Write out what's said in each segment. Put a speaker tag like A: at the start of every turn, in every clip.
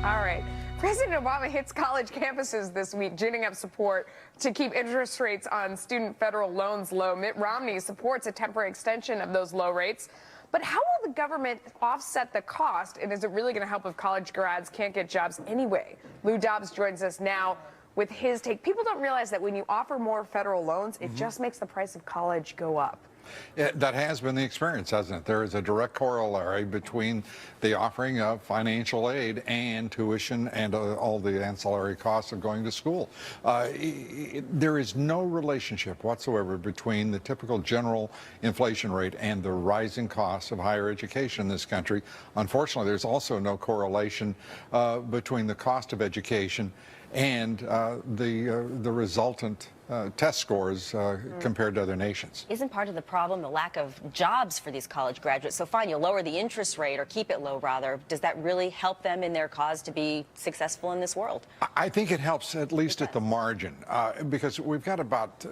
A: All right. President Obama hits college campuses this week, ginning up support to keep interest rates on student federal loans low. Mitt Romney supports a temporary extension of those low rates. But how will the government offset the cost? And is it really going to help if college grads can't get jobs anyway? Lou Dobbs joins us now with his take. People don't realize that when you offer more federal loans, it just makes the price of college go up.
B: That has been the experience, hasn't it? There is a direct corollary between the offering of financial aid and tuition and all the ancillary costs of going to school. There is no relationship whatsoever between the typical general inflation rate and the rising costs of higher education in this country. Unfortunately, there's also no correlation between the cost of education and the resultant test scores compared to other nations.
C: Isn't part of the problem the lack of jobs for these college graduates? So fine, you lower the interest rate or keep it low rather. Does that really help them in their cause to be successful in this world?
B: I think it helps at least at the margin because we've got about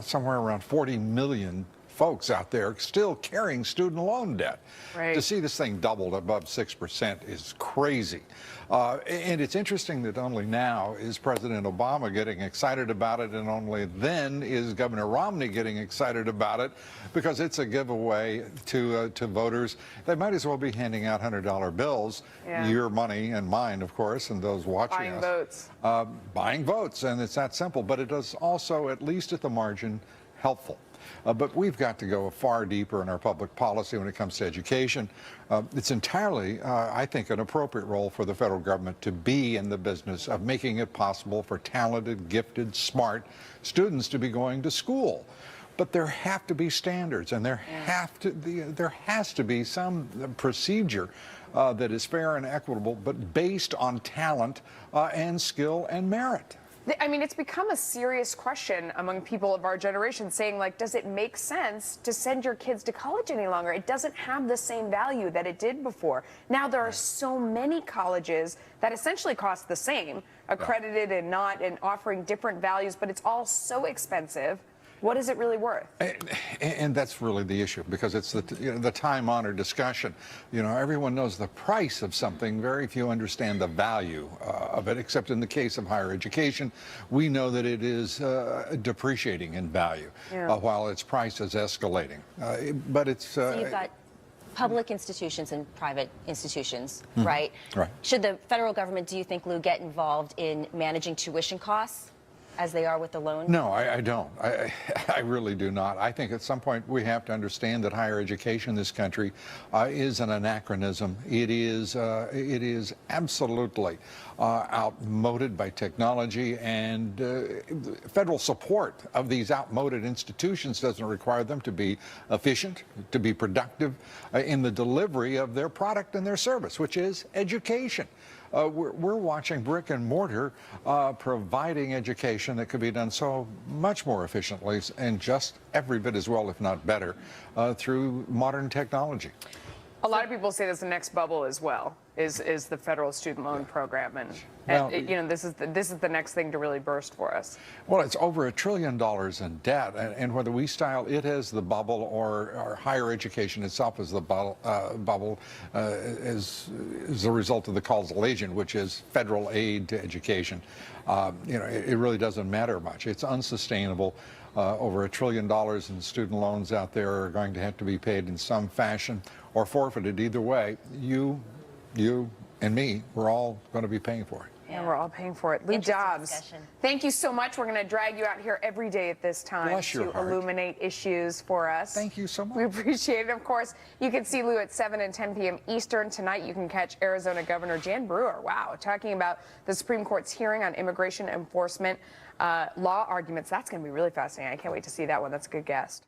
B: somewhere around 40 million folks out there still carrying student loan debt.
A: Right.
B: To see this thing doubled above 6% is crazy. And it's interesting that only now is President Obama getting excited about it, and only then is Governor Romney getting excited about it, because it's a giveaway to voters. They might as well be handing out $100 bills, your money and mine, of course, and those watching us.
A: Buying votes.
B: Buying votes, and it's that simple. But it is also, at least at the margin, helpful. But we've got to go far deeper in our public policy when it comes to education. It's entirely, I think, an appropriate role for the federal government to be in the business of making it possible for talented, gifted, smart students to be going to school. But there have to be standards, and there has to be some procedure that is fair and equitable, but based on talent and skill and merit.
A: I mean, it's become a serious question among people of our generation, saying, like, does it make sense to send your kids to college any longer? It doesn't have the same value that it did before. Now there are so many colleges that essentially cost the same, accredited and not, and offering different values, but it's all so expensive. What is it really worth?
B: And that's really the issue, because it's the time-honored discussion. You know, everyone knows the price of something. Very few understand the value of it, except in the case of higher education. We know that it is depreciating in value while its price is escalating. But it's...
C: So you've got public institutions and private institutions, right?
B: Right.
C: Should the federal government, do you think, Lou, get involved in managing tuition costs as they are with the loan?
B: No, I don't. I really do not. I think at some point we have to understand that higher education in this country is an anachronism. It is absolutely outmoded by technology, and federal support of these outmoded institutions doesn't require them to be efficient, to be productive in the delivery of their product and their service, which is education. We're watching brick and mortar providing education that could be done so much more efficiently and just every bit as well, if not better, through modern technology.
A: A lot of people say that's the next bubble as well, is the federal student loan program, and you know, this is the next thing to really burst for us.
B: Well, it's over $1 trillion in debt, and whether we style it as the bubble or higher education itself as the bubble is a result of the causal agent, which is federal aid to education. You know, it really doesn't matter much. It's unsustainable. Over $1 trillion in student loans out there are going to have to be paid in some fashion or forfeited. Either way, you and me, we're all going to be paying for it.
A: And we're all paying for it. Lou Dobbs, thank you so much. We're going to drag you out here every day at this time to illuminate issues for us.
B: Thank you so much.
A: We appreciate it. Of course, you can see Lou at 7 and 10 p.m. Eastern. Tonight, you can catch Arizona Governor Jan Brewer, talking about the Supreme Court's hearing on immigration enforcement law arguments. That's going to be really fascinating. I can't wait to see that one. That's a good guest.